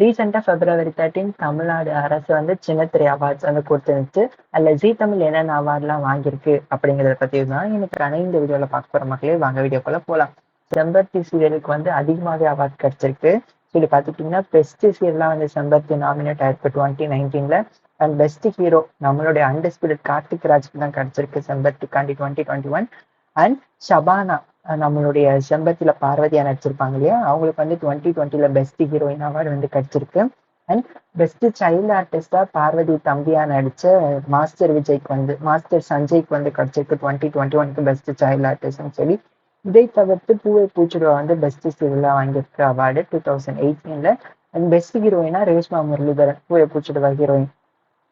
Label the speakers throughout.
Speaker 1: ரீசெண்டா February 13 தமிழ்நாடு அரசு வந்து சின்னத்திரை அவார்ட்ஸ் வந்து கொடுத்துருந்துச்சு. அதுல ஜீ தமிழ் என்னென்ன அவார்ட்லாம் வாங்கியிருக்கு அப்படிங்கிறத பத்தி தான் இன்னைக்கான இந்த வீடியோல பார்க்க போற மக்களே. வாங்க வீடியோக்குள்ள போலாம். செம்பருத்தி சீரியலுக்கு வந்து அதிகமாவே அவார்ட் கிடைச்சிருக்கு. சொல்லி பார்த்துக்கிட்டீங்கன்னா பெஸ்ட் சீரியல்லாம் வந்து செம்பருத்தி நாமினேட் ஆயிருக்கு 2019ல. அண்ட் பெஸ்ட் ஹீரோ நம்மளுடைய அன்டிஸ்பியூட்டட் கார்த்திக் ராஜ்க்கு தான் கிடைச்சிருக்கு செம்பருத்திக்காண்டி 2021. அண்ட் ஷபானா நம்மளுடைய செம்பருத்தியில பார்வதியா நடிச்சிருப்பாங்க இல்லையா, அவங்களுக்கு வந்து 2020ல பெஸ்ட் ஹீரோயின் அவார்டு வந்து கிடைச்சிருக்கு. அண்ட் பெஸ்ட் சைல்டு ஆர்டிஸ்டா பார்வதி தம்பியா நடிச்ச மாஸ்டர் சஞ்சய்க்கு வந்து கிடைச்சிருக்கு 2021க்கு பெஸ்ட் சைல்டு ஆர்டிஸ்ட்னு சொல்லி. இதை தவிர்த்து பூவை பூச்சிடுவா வந்து பெஸ்ட் சீரியலா வாங்கியிருக்க அவார்டு 2018ல. அண்ட் பெஸ்ட் ஹீரோயினா ரேஷ்மா முரளிதரன் பூவை பூச்சிடுவா ஹீரோயின்,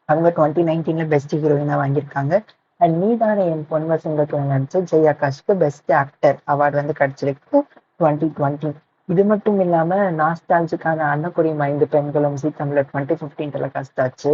Speaker 1: அவங்க 2019ல பெஸ்ட் ஹீரோயினா வாங்கியிருக்காங்க. அண்ட் நீதானே என் பொன் வசந்தத்துல நடிச்ச ஜெயாகாஷ்க்கு பெஸ்ட் ஆக்டர் அவார்டு வந்து கிடைச்சிருக்கு 2020. இது மட்டும் இல்லாம நாஸ்டாலஜிக்கான அன்னக்குடியும் 5 பெண்களும் ஜீ தமிழ்ல 2015 டெலிகாஸ்ட் ஆச்சு.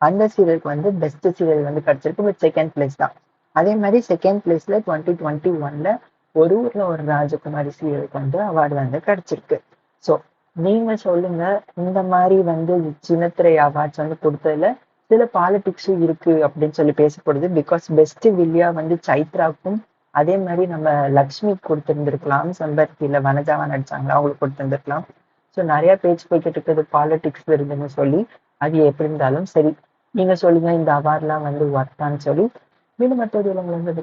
Speaker 1: அந்த சீரியலுக்கு வந்து பெஸ்ட் சீரியல் வந்து கிடைச்சிருக்கு, பட் செகண்ட் பிளேஸ் தான். அதே மாதிரி செகண்ட் பிளேஸ்ல 2021ல ஒரு ஊர்ல ஒரு ராஜகுமாரி சீரியலுக்கு வந்து அவார்டு வந்து கிடைச்சிருக்கு. ஸோ நீங்க சொல்லுங்க, இந்த மாதிரி வந்து சின்னத்திரை அவார்ட்ஸ் வந்து கொடுத்ததுல சில பாலிடிக்ஸும் இருக்கு அப்படின்னு சொல்லி பேசப்படுது. பிகாஸ் பெஸ்ட் வில்லியா வந்து சைத்ராக்கும், அதே மாதிரி நம்ம லக்ஷ்மி கொடுத்திருந்திருக்கலாம், செம்பருத்தியில வனஜாவா நடிச்சாங்களா அவங்களுக்கு கொடுத்திருந்திருக்கலாம். ஸோ நிறைய பேச்சு போய்கிட்டு இருக்குது பாலிடிக்ஸ் வருதுன்னு சொல்லி. அது எப்படி இருந்தாலும் சரி, நீங்க சொல்லுங்க இந்த அவார்ட்லாம் வந்து ஒர்த்தான்னு சொல்லி. மீண்டும் மற்ற உங்களை வந்து